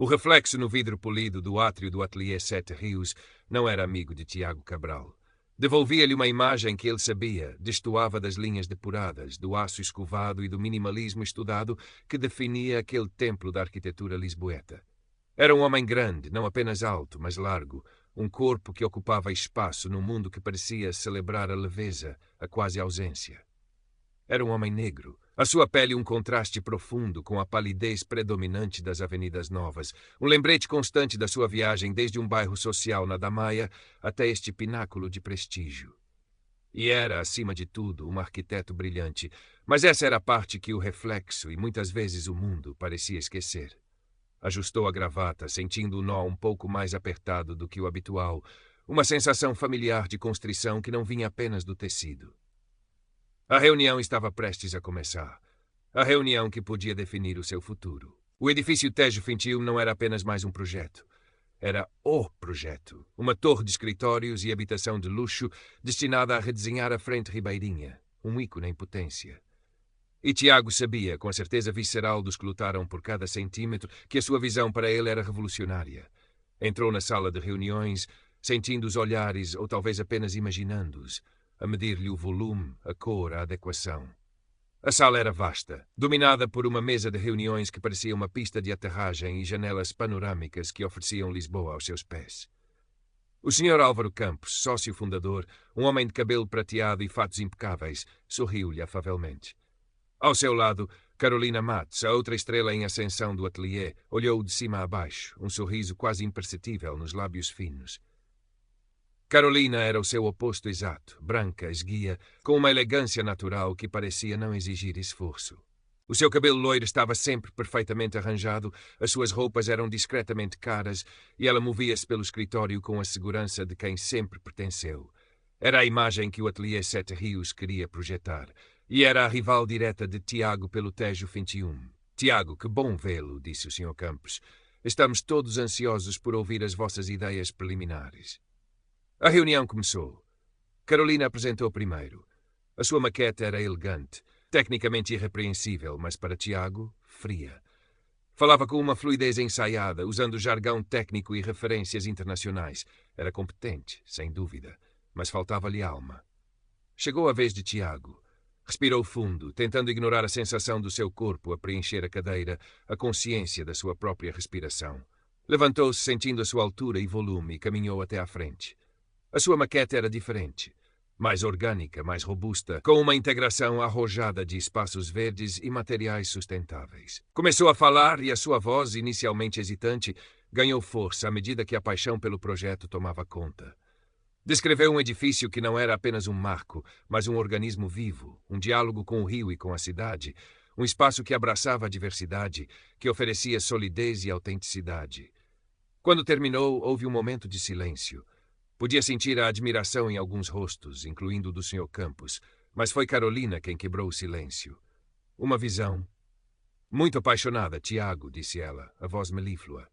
O reflexo no vidro polido do átrio do ateliê Sete Rios não era amigo de Tiago Cabral. Devolvia-lhe uma imagem que ele sabia, destoava das linhas depuradas, do aço escovado e do minimalismo estudado que definia aquele templo da arquitetura lisboeta. Era um homem grande, não apenas alto, mas largo, um corpo que ocupava espaço num mundo que parecia celebrar a leveza, a quase ausência. Era um homem negro, a sua pele um contraste profundo com a palidez predominante das avenidas novas, um lembrete constante da sua viagem desde um bairro social na Damaia até este pináculo de prestígio. E era, acima de tudo, um arquiteto brilhante, mas essa era a parte que o reflexo e muitas vezes o mundo parecia esquecer. Ajustou a gravata, sentindo o nó um pouco mais apertado do que o habitual, uma sensação familiar de constrição que não vinha apenas do tecido. A reunião estava prestes a começar. A reunião que podia definir o seu futuro. O edifício Tejo 21 não era apenas mais um projeto. Era o projeto. Uma torre de escritórios e habitação de luxo destinada a redesenhar a frente ribeirinha. Um ícone em potência. E Tiago sabia, com a certeza visceral dos que lutaram por cada centímetro, que a sua visão para ele era revolucionária. Entrou na sala de reuniões, sentindo os olhares, ou talvez apenas imaginando-os, a medir-lhe o volume, a cor, a adequação. A sala era vasta, dominada por uma mesa de reuniões que parecia uma pista de aterragem e janelas panorâmicas que ofereciam Lisboa aos seus pés. O Sr. Álvaro Campos, sócio fundador, um homem de cabelo prateado e fatos impecáveis, sorriu-lhe afavelmente. Ao seu lado, Carolina Matos, a outra estrela em ascensão do ateliê, olhou-o de cima a baixo, um sorriso quase imperceptível nos lábios finos. Carolina era o seu oposto exato, branca, esguia, com uma elegância natural que parecia não exigir esforço. O seu cabelo loiro estava sempre perfeitamente arranjado, as suas roupas eram discretamente caras e ela movia-se pelo escritório com a segurança de quem sempre pertenceu. Era a imagem que o ateliê Sete Rios queria projetar, e era a rival direta de Tiago pelo Tejo 21. Tiago, que bom vê-lo, disse o Sr. Campos. Estamos todos ansiosos por ouvir as vossas ideias preliminares. A reunião começou. Carolina apresentou primeiro. A sua maquete era elegante, tecnicamente irrepreensível, mas para Tiago, fria. Falava com uma fluidez ensaiada, usando jargão técnico e referências internacionais. Era competente, sem dúvida, mas faltava-lhe alma. Chegou a vez de Tiago. Respirou fundo, tentando ignorar a sensação do seu corpo a preencher a cadeira, a consciência da sua própria respiração. Levantou-se sentindo a sua altura e volume e caminhou até à frente. A sua maquete era diferente, mais orgânica, mais robusta, com uma integração arrojada de espaços verdes e materiais sustentáveis. Começou a falar e a sua voz, inicialmente hesitante, ganhou força à medida que a paixão pelo projeto tomava conta. Descreveu um edifício que não era apenas um marco, mas um organismo vivo, um diálogo com o rio e com a cidade, um espaço que abraçava a diversidade, que oferecia solidez e autenticidade. Quando terminou, houve um momento de silêncio. Podia sentir a admiração em alguns rostos, incluindo o do Sr. Campos, mas foi Carolina quem quebrou o silêncio. Uma visão. Muito apaixonada, Tiago, disse ela, a voz melíflua,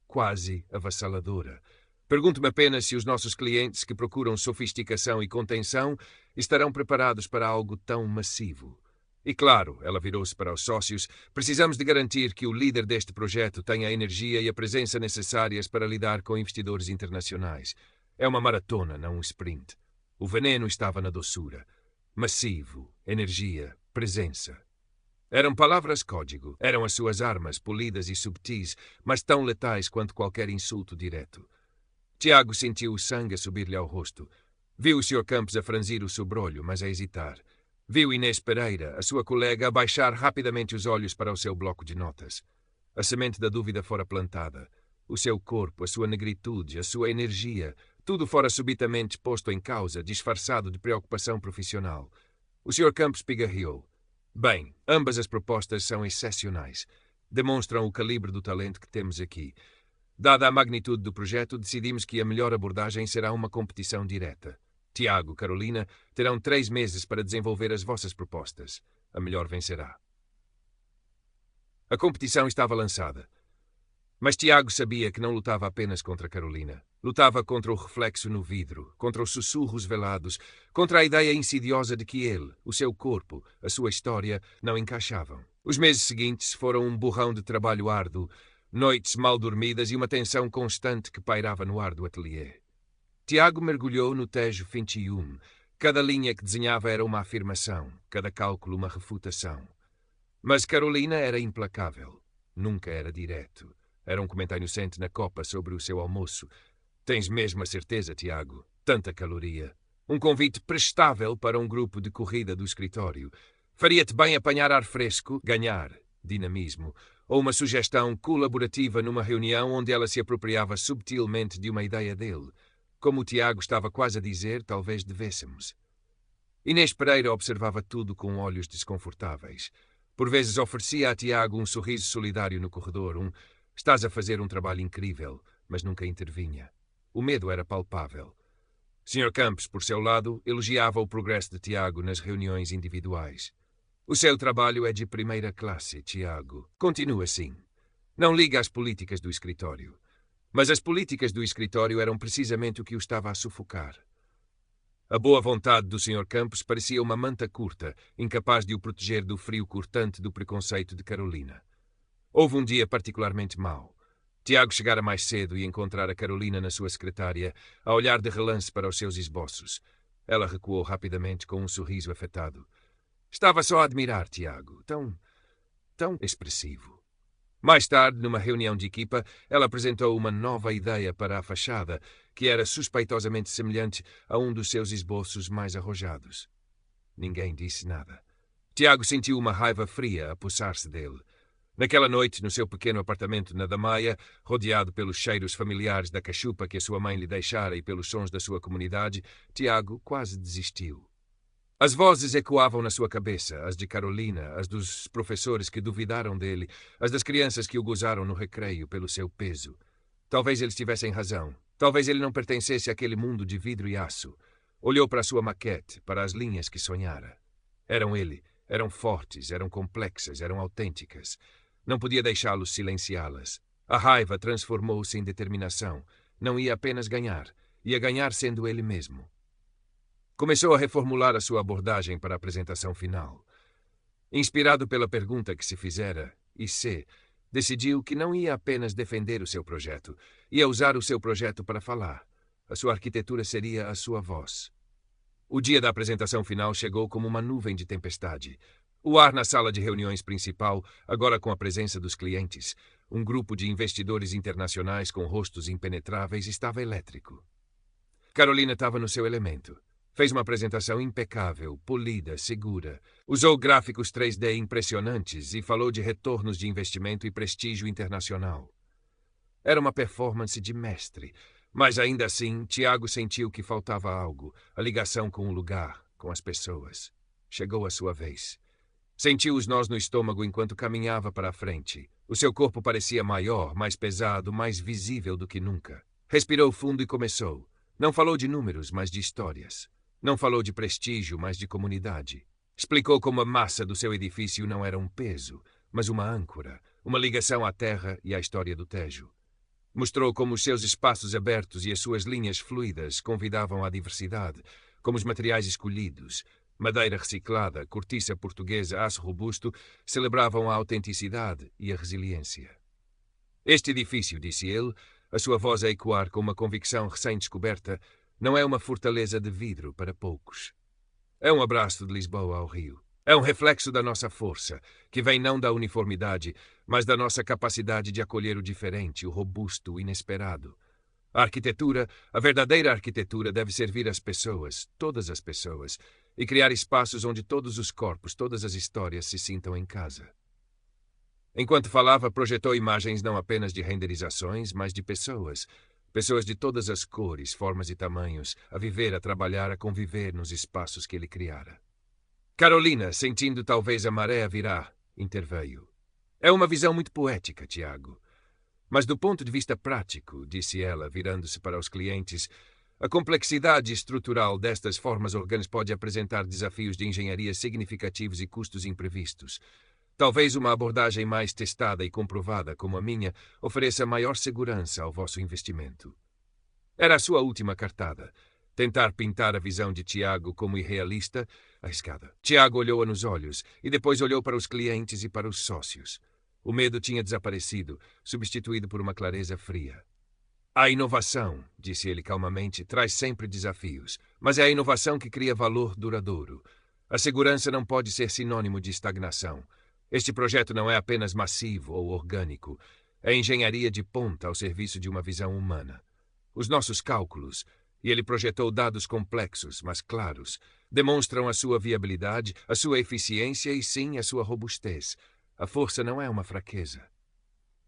quase avassaladora. Pergunto-me apenas se os nossos clientes que procuram sofisticação e contenção estarão preparados para algo tão massivo. E claro, ela virou-se para os sócios, precisamos de garantir que o líder deste projeto tenha a energia e a presença necessárias para lidar com investidores internacionais. É uma maratona, não um sprint. O veneno estava na doçura. Massivo, energia, presença. Eram palavras código, eram as suas armas polidas e subtis, mas tão letais quanto qualquer insulto direto. Tiago sentiu o sangue a subir-lhe ao rosto. Viu o Sr. Campos a franzir o sobrolho, mas a hesitar. Viu Inês Pereira, a sua colega, a baixar rapidamente os olhos para o seu bloco de notas. A semente da dúvida fora plantada. O seu corpo, a sua negritude, a sua energia, tudo fora subitamente posto em causa, disfarçado de preocupação profissional. O Sr. Campos pigarreou. Bem, ambas as propostas são excepcionais. Demonstram o calibre do talento que temos aqui. Dada a magnitude do projeto, decidimos que a melhor abordagem será uma competição direta. Tiago, Carolina, terão 3 meses para desenvolver as vossas propostas. A melhor vencerá. A competição estava lançada. Mas Tiago sabia que não lutava apenas contra Carolina. Lutava contra o reflexo no vidro, contra os sussurros velados, contra a ideia insidiosa de que ele, o seu corpo, a sua história, não encaixavam. Os meses seguintes foram um borrão de trabalho árduo, noites mal dormidas e uma tensão constante que pairava no ar do ateliê. Tiago mergulhou no Tejo 21. Cada linha que desenhava era uma afirmação, cada cálculo uma refutação. Mas Carolina era implacável. Nunca era direto. Era um comentário inocente na copa sobre o seu almoço. Tens mesmo a certeza, Tiago? Tanta caloria. Um convite prestável para um grupo de corrida do escritório. Faria-te bem apanhar ar fresco, ganhar dinamismo, ou uma sugestão colaborativa numa reunião onde ela se apropriava subtilmente de uma ideia dele. Como o Tiago estava quase a dizer, talvez devêssemos. Inês Pereira observava tudo com olhos desconfortáveis. Por vezes oferecia a Tiago um sorriso solidário no corredor, estás a fazer um trabalho incrível, mas nunca intervinha. O medo era palpável. Sr. Campos, por seu lado, elogiava o progresso de Tiago nas reuniões individuais. O seu trabalho é de primeira classe, Tiago. Continua assim. Não liga às políticas do escritório. Mas as políticas do escritório eram precisamente o que o estava a sufocar. A boa vontade do Sr. Campos parecia uma manta curta, incapaz de o proteger do frio cortante do preconceito de Carolina. Houve um dia particularmente mau. Tiago chegara mais cedo e encontrara Carolina na sua secretária, a olhar de relance para os seus esboços. Ela recuou rapidamente com um sorriso afetado. Estava só a admirar Tiago, tão expressivo. Mais tarde, numa reunião de equipa, ela apresentou uma nova ideia para a fachada, que era suspeitosamente semelhante a um dos seus esboços mais arrojados. Ninguém disse nada. Tiago sentiu uma raiva fria apossar-se dele. Naquela noite, no seu pequeno apartamento na Damaia, rodeado pelos cheiros familiares da cachupa que a sua mãe lhe deixara e pelos sons da sua comunidade, Tiago quase desistiu. As vozes ecoavam na sua cabeça, as de Carolina, as dos professores que duvidaram dele, as das crianças que o gozaram no recreio pelo seu peso. Talvez eles tivessem razão. Talvez ele não pertencesse àquele mundo de vidro e aço. Olhou para a sua maquete, para as linhas que sonhara. Eram ele. Eram fortes, eram complexas, eram autênticas. Não podia deixá-los silenciá-las. A raiva transformou-se em determinação. Não ia apenas ganhar. Ia ganhar sendo ele mesmo. Começou a reformular a sua abordagem para a apresentação final. Inspirado pela pergunta que se fizera, decidiu que não ia apenas defender o seu projeto, ia usar o seu projeto para falar. A sua arquitetura seria a sua voz. O dia da apresentação final chegou como uma nuvem de tempestade. O ar na sala de reuniões principal, agora com a presença dos clientes, um grupo de investidores internacionais com rostos impenetráveis, estava elétrico. Carolina estava no seu elemento. Fez uma apresentação impecável, polida, segura. Usou gráficos 3D impressionantes e falou de retornos de investimento e prestígio internacional. Era uma performance de mestre, mas ainda assim, Tiago sentiu que faltava algo, a ligação com o lugar, com as pessoas. Chegou a sua vez. Sentiu os nós no estômago enquanto caminhava para a frente. O seu corpo parecia maior, mais pesado, mais visível do que nunca. Respirou fundo e começou. Não falou de números, mas de histórias. Não falou de prestígio, mas de comunidade. Explicou como a massa do seu edifício não era um peso, mas uma âncora, uma ligação à terra e à história do Tejo. Mostrou como os seus espaços abertos e as suas linhas fluidas convidavam à diversidade, como os materiais escolhidos, madeira reciclada, cortiça portuguesa, aço robusto, celebravam a autenticidade e a resiliência. Este edifício, disse ele, a sua voz a ecoar com uma convicção recém-descoberta, não é uma fortaleza de vidro para poucos. É um abraço de Lisboa ao Rio. É um reflexo da nossa força, que vem não da uniformidade, mas da nossa capacidade de acolher o diferente, o robusto, o inesperado. A arquitetura, a verdadeira arquitetura, deve servir às pessoas, todas as pessoas, e criar espaços onde todos os corpos, todas as histórias se sintam em casa. Enquanto falava, projetou imagens não apenas de renderizações, mas de pessoas. Pessoas de todas as cores, formas e tamanhos, a viver, a trabalhar, a conviver nos espaços que ele criara. Carolina, sentindo talvez a maré a virar, interveio. É uma visão muito poética, Tiago. Mas do ponto de vista prático, disse ela, virando-se para os clientes, a complexidade estrutural destas formas orgânicas pode apresentar desafios de engenharia significativos e custos imprevistos. Talvez uma abordagem mais testada e comprovada, como a minha, ofereça maior segurança ao vosso investimento. Era a sua última cartada. Tentar pintar a visão de Tiago como irrealista, arriscada. Tiago olhou-a nos olhos e depois olhou para os clientes e para os sócios. O medo tinha desaparecido, substituído por uma clareza fria. A inovação, disse ele calmamente, traz sempre desafios, mas é a inovação que cria valor duradouro. A segurança não pode ser sinônimo de estagnação. Este projeto não é apenas massivo ou orgânico. É engenharia de ponta ao serviço de uma visão humana. Os nossos cálculos, e ele projetou dados complexos, mas claros, demonstram a sua viabilidade, a sua eficiência e, sim, a sua robustez. A força não é uma fraqueza.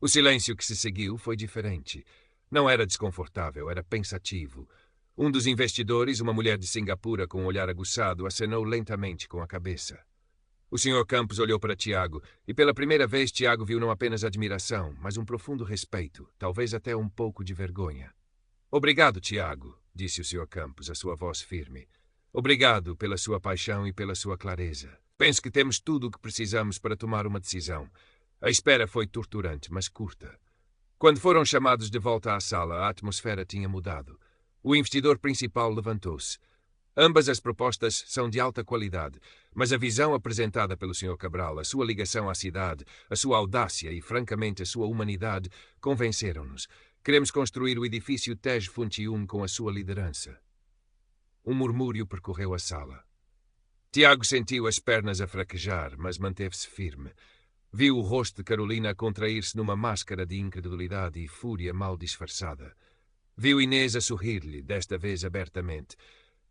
O silêncio que se seguiu foi diferente. Não era desconfortável, era pensativo. Um dos investidores, uma mulher de Singapura com um olhar aguçado, acenou lentamente com a cabeça. O Sr. Campos olhou para Tiago, e pela primeira vez Tiago viu não apenas admiração, mas um profundo respeito, talvez até um pouco de vergonha. Obrigado, Tiago, disse o Sr. Campos, a sua voz firme. Obrigado pela sua paixão e pela sua clareza. Penso que temos tudo o que precisamos para tomar uma decisão. A espera foi torturante, mas curta. Quando foram chamados de volta à sala, a atmosfera tinha mudado. O investidor principal levantou-se. Ambas as propostas são de alta qualidade, mas a visão apresentada pelo Sr. Cabral, a sua ligação à cidade, a sua audácia e, francamente, a sua humanidade, convenceram-nos. Queremos construir o edifício Tej Funtiun com a sua liderança. Um murmúrio percorreu a sala. Tiago sentiu as pernas a fraquejar, mas manteve-se firme. Viu o rosto de Carolina contrair-se numa máscara de incredulidade e fúria mal disfarçada. Viu Inês a sorrir-lhe, desta vez abertamente.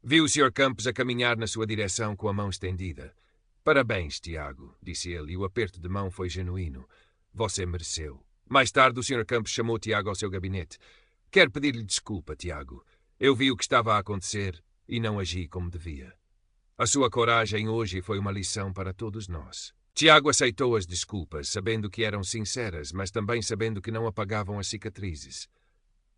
Viu o Sr. Campos a caminhar na sua direção com a mão estendida. Parabéns, Tiago, disse ele, e o aperto de mão foi genuíno. Você mereceu. Mais tarde, o Sr. Campos chamou Tiago ao seu gabinete. Quero pedir-lhe desculpa, Tiago. Eu vi o que estava a acontecer e não agi como devia. A sua coragem hoje foi uma lição para todos nós. Tiago aceitou as desculpas, sabendo que eram sinceras, mas também sabendo que não apagavam as cicatrizes.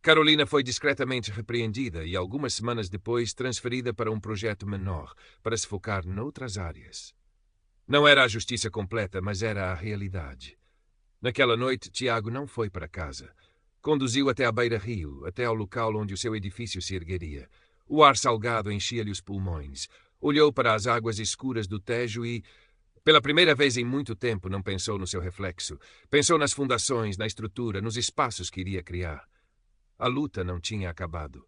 Carolina foi discretamente repreendida e, algumas semanas depois, transferida para um projeto menor, para se focar noutras áreas. Não era a justiça completa, mas era a realidade. Naquela noite, Tiago não foi para casa. Conduziu até à beira-rio, até ao local onde o seu edifício se ergueria. O ar salgado enchia-lhe os pulmões. Olhou para as águas escuras do Tejo e, pela primeira vez em muito tempo, não pensou no seu reflexo. Pensou nas fundações, na estrutura, nos espaços que iria criar. A luta não tinha acabado.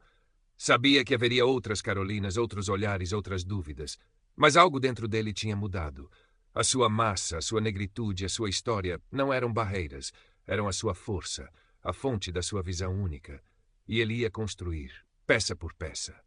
Sabia que haveria outras Carolinas, outros olhares, outras dúvidas. Mas algo dentro dele tinha mudado. A sua massa, a sua negritude, a sua história não eram barreiras. Eram a sua força, a fonte da sua visão única. E ele ia construir, peça por peça.